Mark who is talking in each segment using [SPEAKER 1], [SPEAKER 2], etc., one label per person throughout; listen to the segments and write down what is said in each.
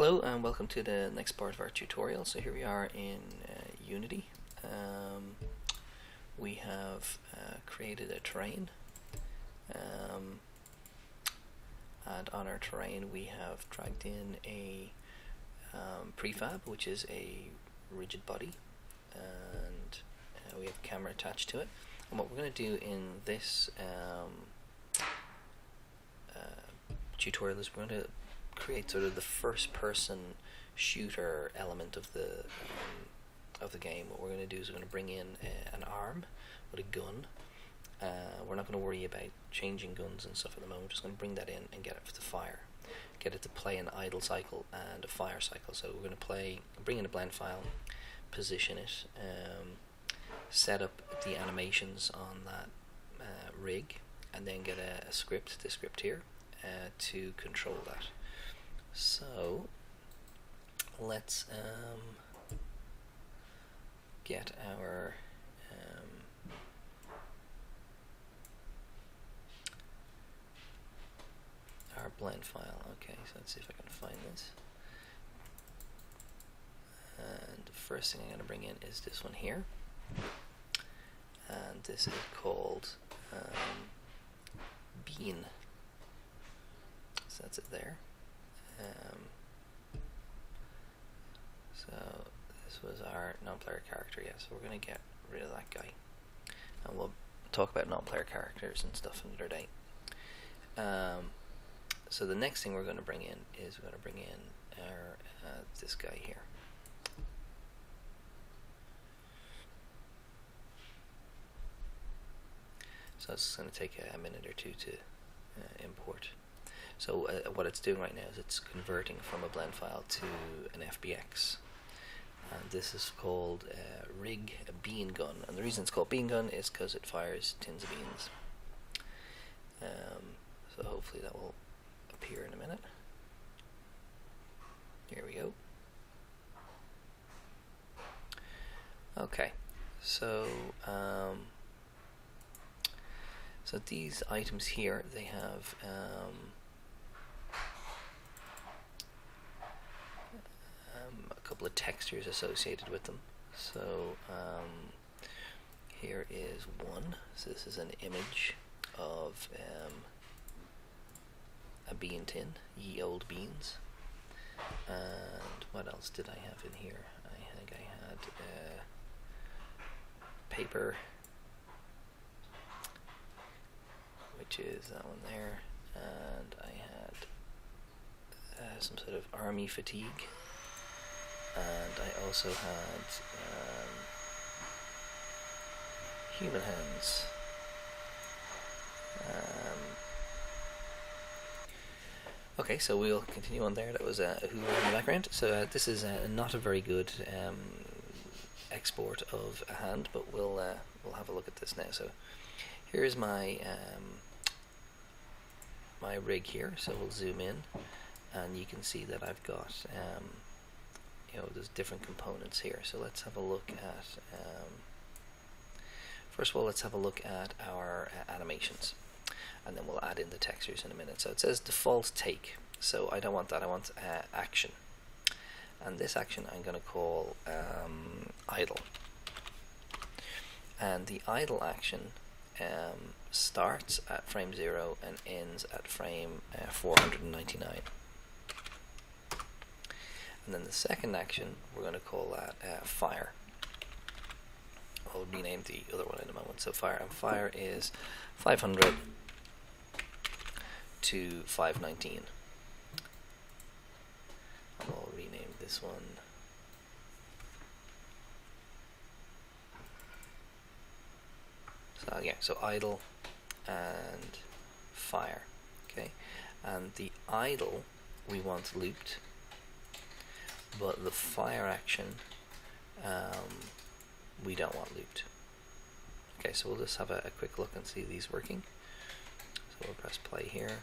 [SPEAKER 1] Hello and welcome to the next part of our tutorial. So here we are in Unity. We have created a terrain, and on our terrain we have dragged in a prefab, which is a rigid body, and we have a camera attached to it. And what we're going to do in this tutorial is we're going to create sort of the first-person shooter element of the game. What we're going to do is we're going to bring in an arm with a gun. We're not going to worry about changing guns and stuff at the moment. We're just going to bring that in and get it to fire, get it to play an idle cycle and a fire cycle. So we're going to bring in a blend file, position it, set up the animations on that rig, and then get a script, this script here, to control that. So let's get our blend file. Okay, so let's see if I can find this. And the first thing I'm going to bring in is this one here, and this is called bean. So that's it there. So this was our non-player character, yeah, so we're going to get rid of that guy, and we'll talk about non-player characters and stuff another day. So the next thing we're going to bring in is we're going to bring in our this guy here. So it's going to take a minute or two to import. So what it's doing right now is it's converting from a blend file to an FBX, and this is called rig bean gun. And the reason it's called bean gun is because it fires tins of beans. So hopefully that will appear in a minute. Here we go. Okay, so so these items here, they have a couple of textures associated with them. So here is one. So this is an image of a bean tin, ye old beans. And what else did I have in here? I think I had paper, which is that one there, and I had some sort of army fatigue, and I also had human hands. Okay, so we'll continue on there. That was a Hoover in the background. So this is not a very good export of a hand, but we'll have a look at this now. So here's my my rig here. So we'll zoom in, and you can see that I've got there's different components here. So let's have a look at first of all, let's have a look at our animations, and then we'll add in the textures in a minute. So it says default take, so I don't want that. I want action, and this action I'm going to call idle, and the idle action starts at frame 0 and ends at frame 499. And then the second action, we're going to call that fire. I'll rename the other one in a moment. So fire is 500 to 519. I'll rename this one so idle and fire. Okay, and the idle we want looped, but the fire action we don't want looped. Okay, so we'll just have a quick look and see these working. So we'll press play here.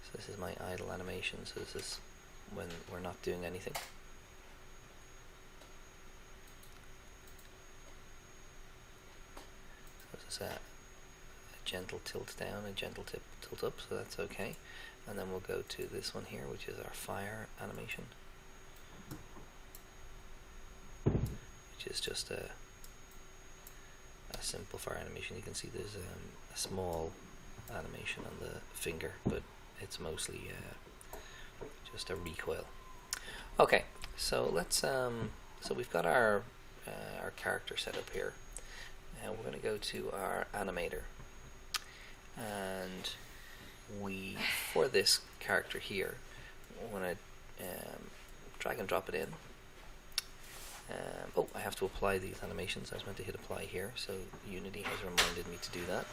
[SPEAKER 1] So this is my idle animation, so this is when we're not doing anything. So this is a gentle tilt down, a gentle tilt up, so that's okay. and then we'll go to this one here, which is our fire animation, which is just a simple fire animation. You can see there's a small animation on the finger, but it's mostly just a recoil. Okay, so let's so we've got our character set up here. Now we're going to go to our animator, and for this character here, we're going to drag and drop it in. Oh, I have to apply these animations. I was meant to hit apply here, so Unity has reminded me to do that.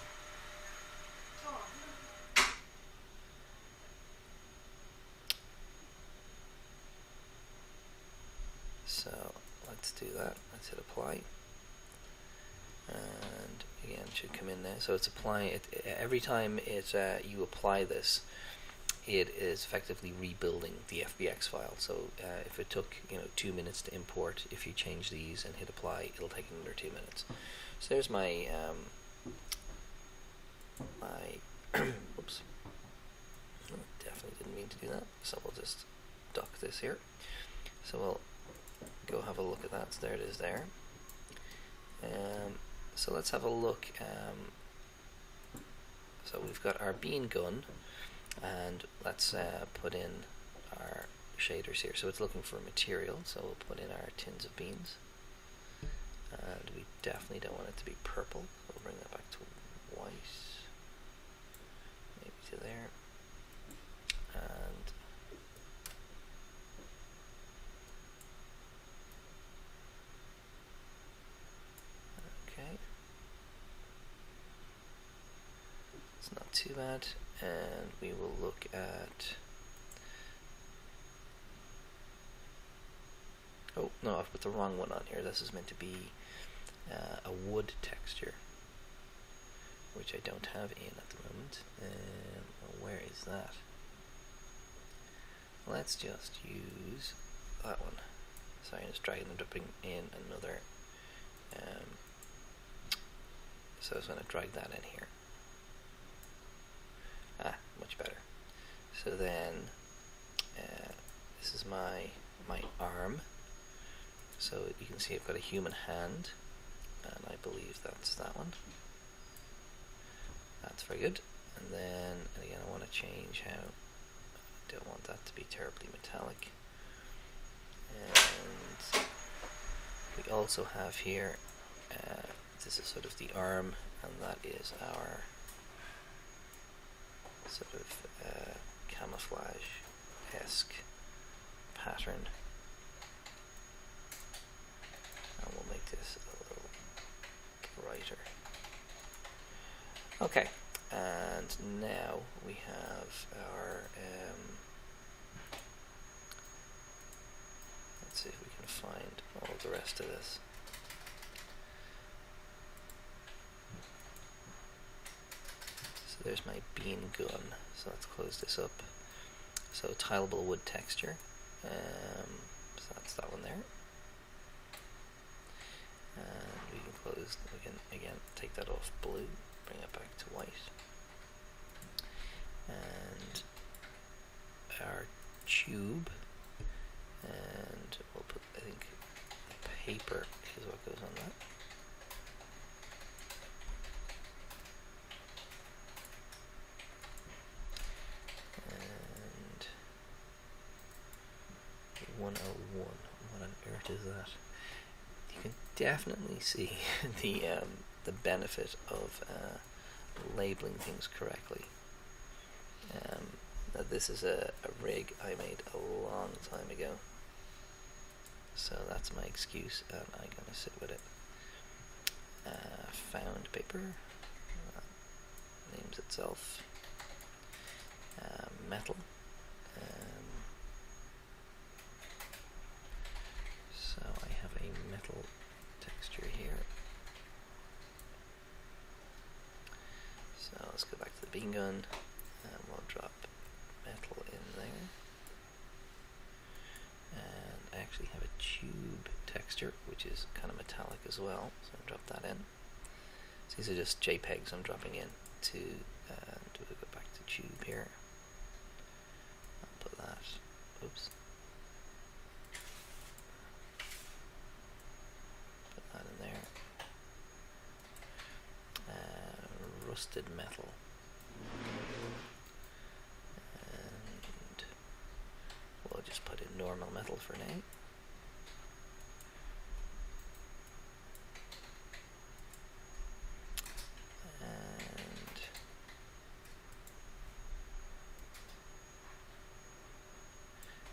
[SPEAKER 1] So let's do that. Let's hit apply, and again it should come in there. So it's applying it every time you apply this. It is effectively rebuilding the FBX file. So if it took 2 minutes to import, if you change these and hit apply, it'll take another 2 minutes. So there's my oops, definitely didn't mean to do that. So we'll just duck this here. So we'll go have a look at that. So there it is there. So let's have a look. So we've got our bean gun, and let's put in our shaders here. So it's looking for material, so we'll put in our tins of beans, and we definitely don't want it to be purple, so we'll bring that back to white, maybe to there, and okay, it's not too bad. And we will look at, oh no, I've put the wrong one on here. This is meant to be a wood texture, which I don't have in at the moment. Where is that? Let's just use that one. Sorry, I'm just dragging and dropping in another. So I was going to drag that in here. Much better. So then this is my arm. So you can see I've got a human hand, and I believe that's that one. That's very good. And then again, I want to change how. I don't want that to be terribly metallic. And we also have here, this is sort of the arm, and that is our sort of camouflage-esque pattern. And we'll make this a little brighter. Okay, and now we have our, let's see if we can find all of the rest of this. There's my bean gun, so let's close this up. So tileable wood texture, so that's that one there. And we can close, we can again take that off blue, bring it back to white. And our tube, and we'll put, I think, paper is what goes on that. And 101, what on earth is that? You can definitely see the benefit of labeling things correctly. Now this is a rig I made a long time ago, so that's my excuse, and I'm going to sit with it. Found paper, names itself. Metal. So I have a metal texture here. So let's go back to the bean gun, and we'll drop metal in there. And I actually have a tube texture, which is kind of metallic as well, so I'll drop that in. So these are just JPEGs I'm dropping in to, and we'll go back to tube here. Oops. Put that in there. Rusted metal. And we'll just put in normal metal for now.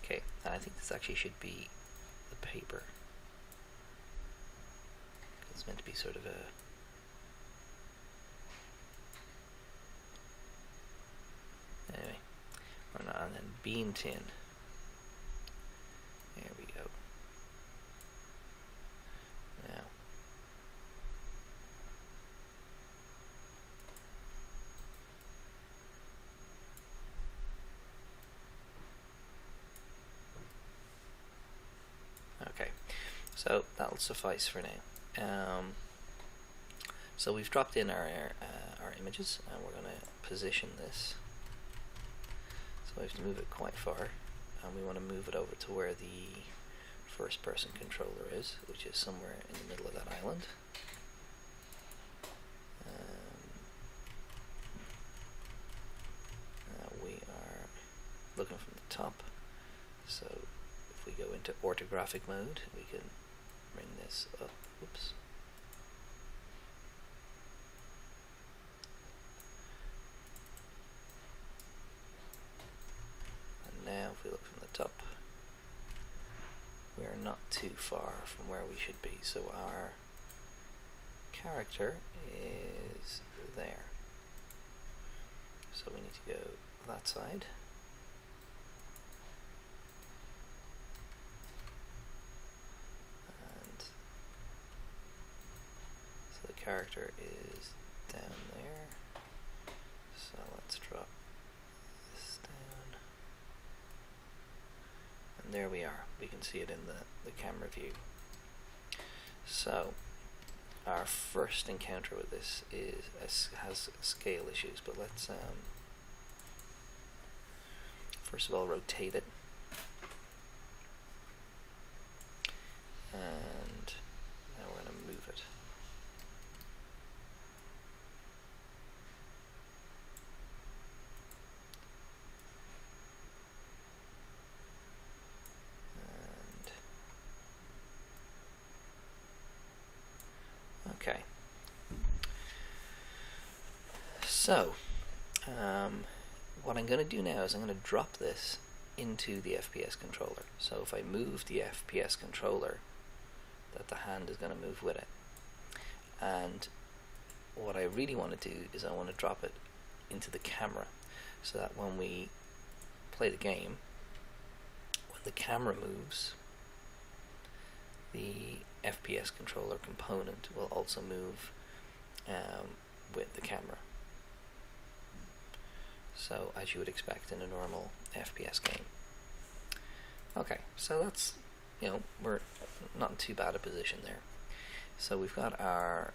[SPEAKER 1] Okay, and I think this actually should be the paper. It's meant to be sort of a... Anyway, or not, and then bean tin. There we go. Now, okay, so that'll suffice for now. So we've dropped in our images, and we're going to position this. So we have to move it quite far, and we want to move it over to where the first person controller is, which is somewhere in the middle of that island. We are looking from the top, so if we go into orthographic mode, we can bring this up. Whoops. And now if we look from the top, we are not too far from where we should be, so our character is there. So we need to go that side. And so the character is down there. So let's drop this down. And there we are. We can see it in the camera view. So our first encounter with this has scale issues, but let's first of all rotate it, and now we're going to move it. Okay, so what I'm going to do now is I'm going to drop this into the FPS controller. So if I move the FPS controller, that the hand is going to move with it. And what I really want to do is I want to drop it into the camera, so that when we play the game, when the camera moves, the FPS controller component will also move with the camera. So as you would expect in a normal FPS game. Okay, so that's, we're not in too bad a position there. So we've got our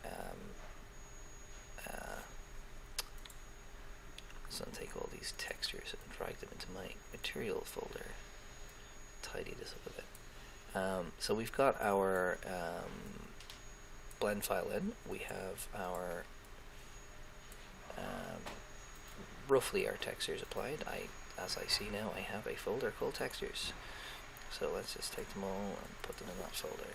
[SPEAKER 1] so I'll take all these textures and drag them into my material folder, tidy this up a bit. So we've got our blend file in. We have our roughly our textures applied. As I see now, I have a folder called textures. So let's just take them all and put them in that folder.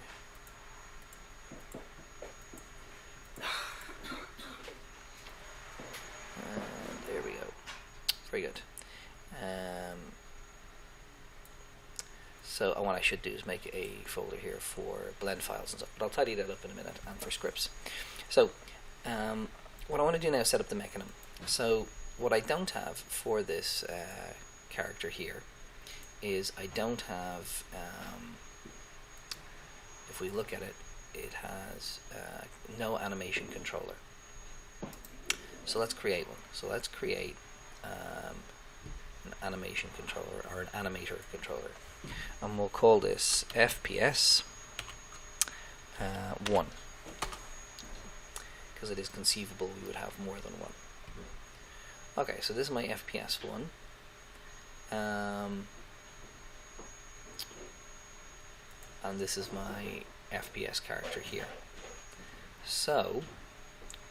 [SPEAKER 1] And there we go. Very good. So what I should do is make a folder here for blend files and stuff, but I'll tidy that up in a minute, and for scripts. So what I want to do now is set up the mechanism. So what I don't have for this character here is I don't have, if we look at it, it has no animation controller. So let's create one. So let's create an animation controller, or an animator controller, and we'll call this FPS 1, because it is conceivable we would have more than one. Okay, so this is my FPS 1. and this is my FPS character here. So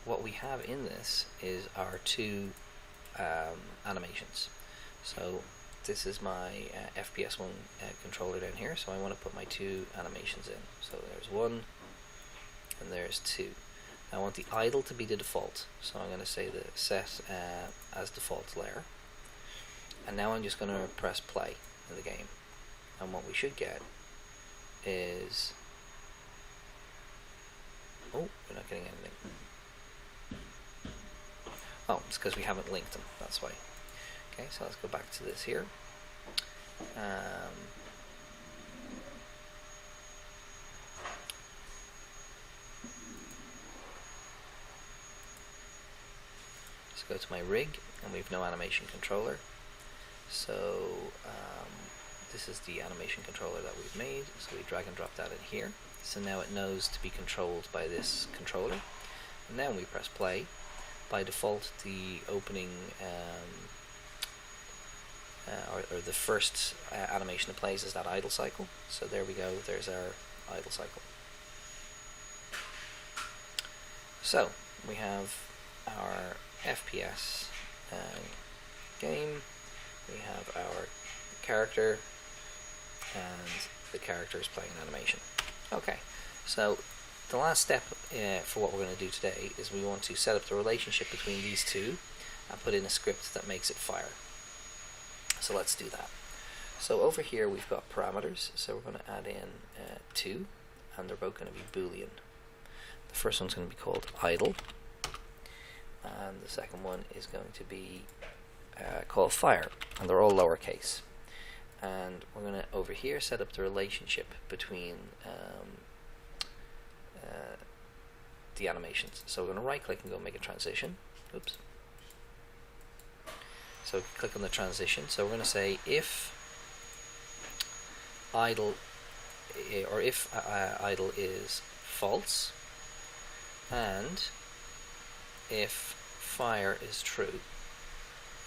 [SPEAKER 1] what we have in this is our two animations. So this is my FPS 1 controller down here, so I want to put my two animations in. So there's one and there's two. I want the idle to be the default, so I'm going to say the set as default layer, and now I'm just going to press play in the game, and what we should get is, oh, we're not getting anything. Oh, it's because we haven't linked them, that's why. Okay, so let's go back to this here. Let's go to my rig, and we've no animation controller. So this is the animation controller that we've made, so we drag and drop that in here. So now it knows to be controlled by this controller. And then we press play. By default, the opening or the first animation it plays is that idle cycle. So there we go, there's our idle cycle. So we have our FPS game, we have our character, and the character is playing an animation. Okay, so the last step for what we're going to do today is we want to set up the relationship between these two and put in a script that makes it fire. So let's do that. So over here we've got parameters, so we're going to add in two, and they're both going to be Boolean. The first one's going to be called idle, and the second one is going to be called fire, and they're all lowercase. And we're going to over here set up the relationship between the animations. So we're going to right click and go make a transition. Oops. So click on the transition. So we're going to say if idle idle is false, and if fire is true,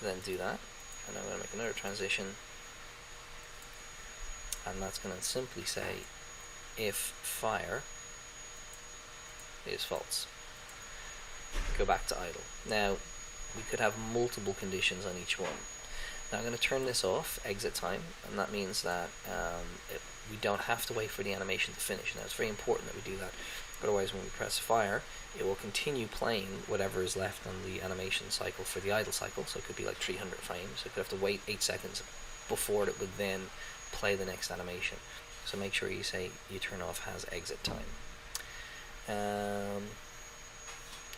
[SPEAKER 1] then do that. And I'm going to make another transition, and that's going to simply say if fire is false. Go back to idle. Now we could have multiple conditions on each one. Now I'm going to turn this off, exit time, and that means that we don't have to wait for the animation to finish. Now it's very important that we do that, otherwise when we press fire it will continue playing whatever is left on the animation cycle for the idle cycle, so it could be like 300 frames, so it could have to wait 8 seconds before it would then play the next animation. So make sure you say you turn off has exit time.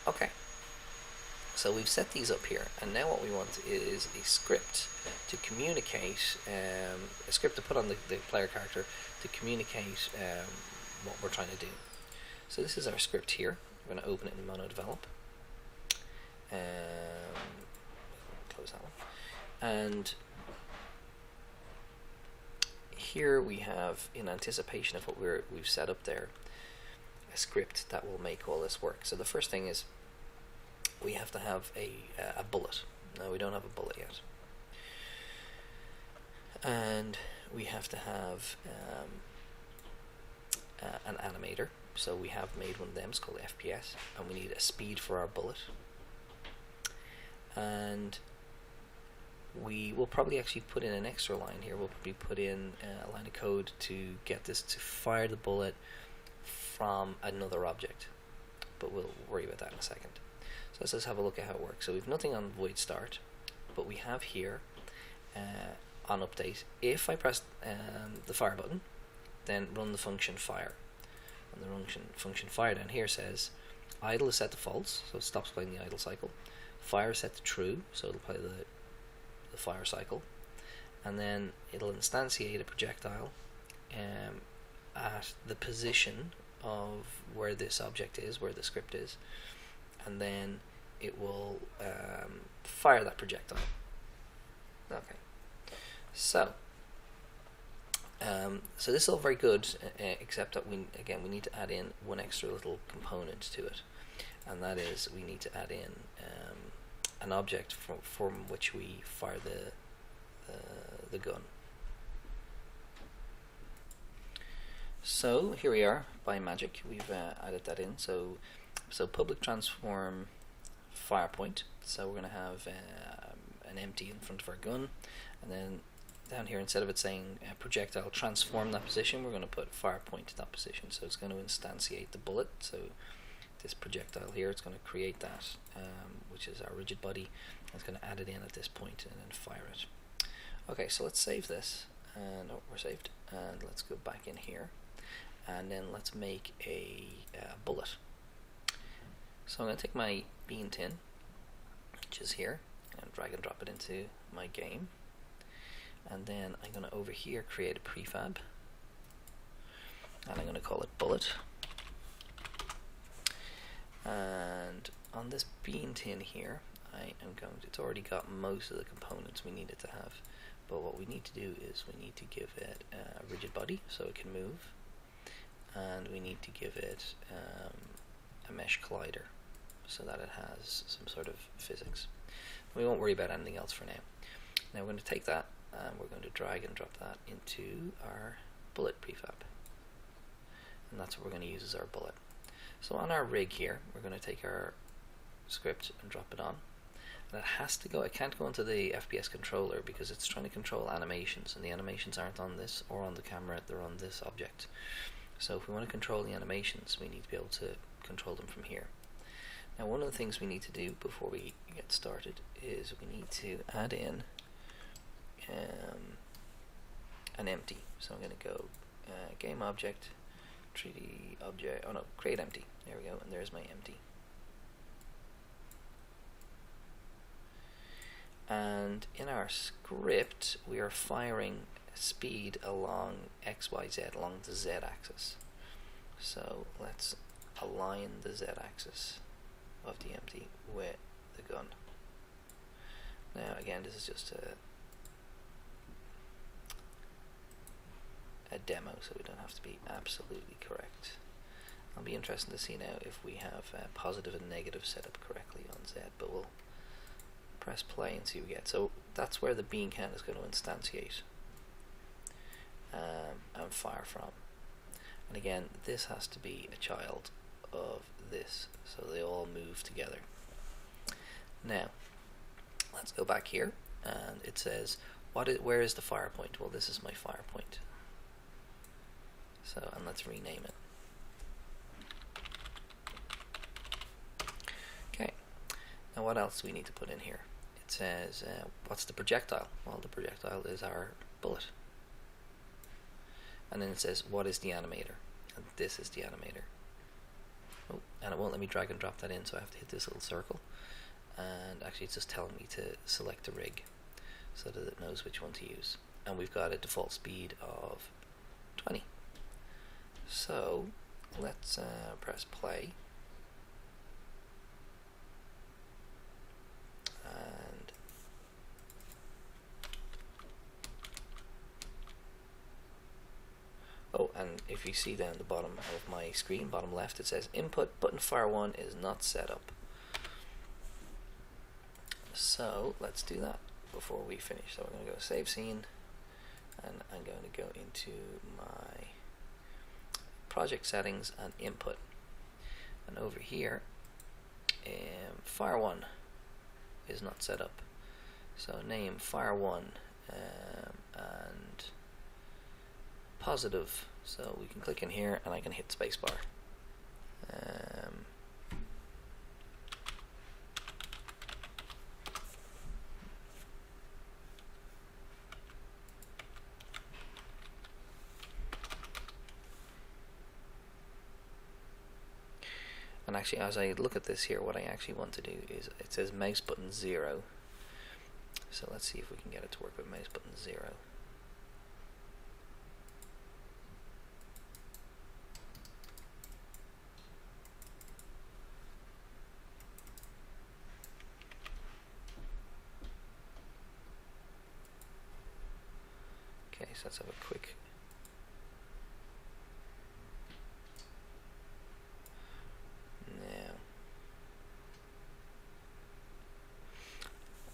[SPEAKER 1] Okay, so we've set these up here, and now what we want is a script to communicate, a script to put on the player character to communicate what we're trying to do. So this is our script here. We're going to open it in MonoDevelop. Close that one. And here we have, in anticipation of what we've set up there, a script that will make all this work. So the first thing is we have to have a bullet. No, we don't have a bullet yet. And we have to have an animator. So we have made one of them, it's called FPS, and we need a speed for our bullet. And we will probably actually put in an extra line here. We'll probably put in a line of code to get this to fire the bullet from another object, but we'll worry about that in a second. So let's just have a look at how it works. So we've nothing on void start, but we have here on update, if I press the fire button, then run the function fire. And the function fire down here says idle is set to false, so it stops playing the idle cycle. Fire is set to true, so it'll play the fire cycle, and then it'll instantiate a projectile at the position of where this object is, where the script is, and then it will fire that projectile. Okay, so this is all very good, except that we need to add in one extra little component to it, and that is we need to add in an object from which we fire the gun. So here we are by magic. We've added that in. So public transform fire point. So we're going to have an empty in front of our gun, and then down here, instead of it saying projectile transform that position, we're going to put fire point to that position. So it's going to instantiate the bullet. So this projectile here, it's going to create that, which is our rigid body. It's going to add it in at this point and then fire it. Okay, so let's save this. And we're saved. And let's go back in here, and then let's make a bullet. So I'm going to take my bean tin, which is here, and drag and drop it into my game. And then I'm going to over here create a prefab, and I'm going to call it bullet. And on this bean tin here, I am going to, it's already got most of the components we need it to have, but what we need to do is we need to give it a rigid body so it can move, and we need to give it a mesh collider so that it has some sort of physics. We won't worry about anything else for now. Now we're going to take that and we're going to drag and drop that into our bullet prefab, and that's what we're going to use as our bullet. So on our rig here, we're going to take our script and drop it on, and it has to go, it can't go into the FPS controller because it's trying to control animations, and the animations aren't on this or on the camera, they're on this object. So if we want to control the animations, we need to be able to control them from here. Now one of the things we need to do before we get started is we need to add in an empty. So I'm going to go game object, 3D object, oh no, create empty. There we go, and there's my empty. And in our script, we are firing speed along XYZ, along the Z axis. So let's align the Z axis of the empty with the gun. Now again, this is just a demo, so we don't have to be absolutely correct. I'll be interested to see now if we have positive and negative set up correctly on Z, but we'll press play and see what we get. So that's where the bean can is going to instantiate and fire from. And again, this has to be a child of this, so they all move together. Now let's go back here, and it says where is the fire point? Well, this is my fire point. So, and let's rename it. Okay, now what else do we need to put in here? It says what's the projectile? Well, the projectile is our bullet. And then it says what is the animator? And this is the animator. Oh, and it won't let me drag and drop that in, so I have to hit this little circle, and actually it's just telling me to select a rig so that it knows which one to use. And we've got a default speed of 20. So let's press play, and and if you see down the bottom of my screen, bottom left, it says input button fire 1 is not set up. So let's do that before we finish. So we're going to go save scene, and I'm going to go into my project settings and input, and over here fire 1 is not set up, so name fire 1 and positive, so we can click in here and I can hit spacebar. And actually, as I look at this here, what I actually want to do is, it says mouse button 0. So let's see if we can get it to work with mouse button 0. Okay, so let's have a quick.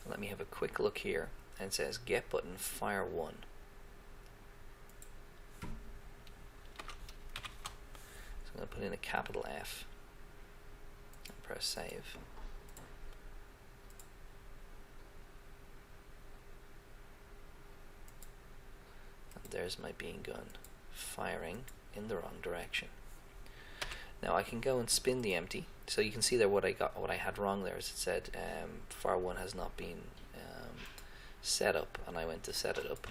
[SPEAKER 1] Let me have a quick look here, and it says get button fire 1. put in a capital F and press save. And there's my bean gun firing in the wrong direction. Now I can go and spin the empty, so you can see there what I had wrong there is it said fire1 has not been set up, and I went to set it up,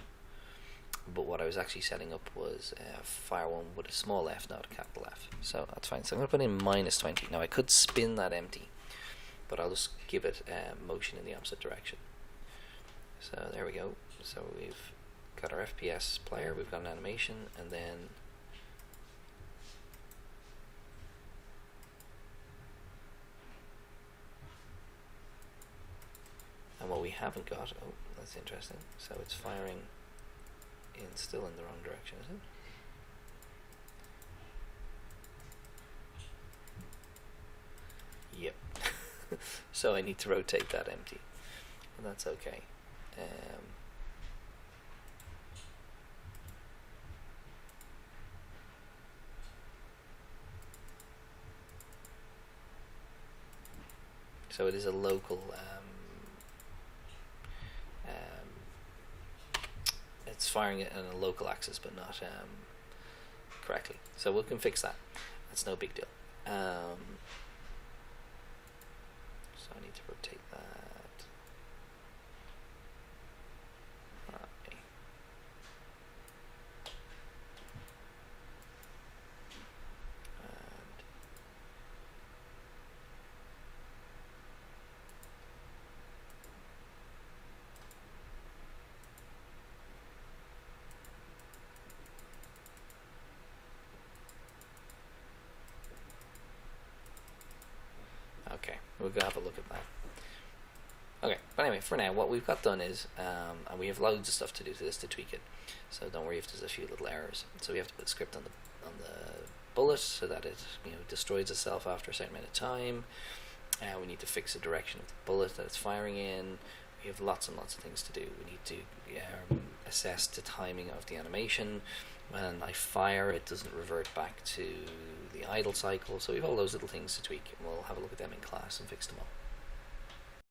[SPEAKER 1] but what I was actually setting up was fire1 with a small f, not a capital F. So that's fine. So I'm going to put in -20. Now I could spin that empty, but I'll just give it motion in the opposite direction. So there we go. So we've got our FPS player, we've got an animation, and then what we haven't got, oh, that's interesting, so it's firing still in the wrong direction, is it? Yep. So I need to rotate that empty, and that's okay. So it is a local it's firing it on a local axis, but not correctly. So we can fix that. That's no big deal. So I need to rotate that. Okay. Okay, we'll go have a look at that. Okay, but anyway, for now, what we've got done is, and we have loads of stuff to do to this to tweak it. So don't worry if there's a few little errors. So we have to put a script on the bullet so that it destroys itself after a certain amount of time. We need to fix the direction of the bullet that it's firing in. We have lots and lots of things to do. We need to assess the timing of the animation. When I fire, it doesn't revert back to the idle cycle. So we have all those little things to tweak, and we'll have a look at them in class and fix them all.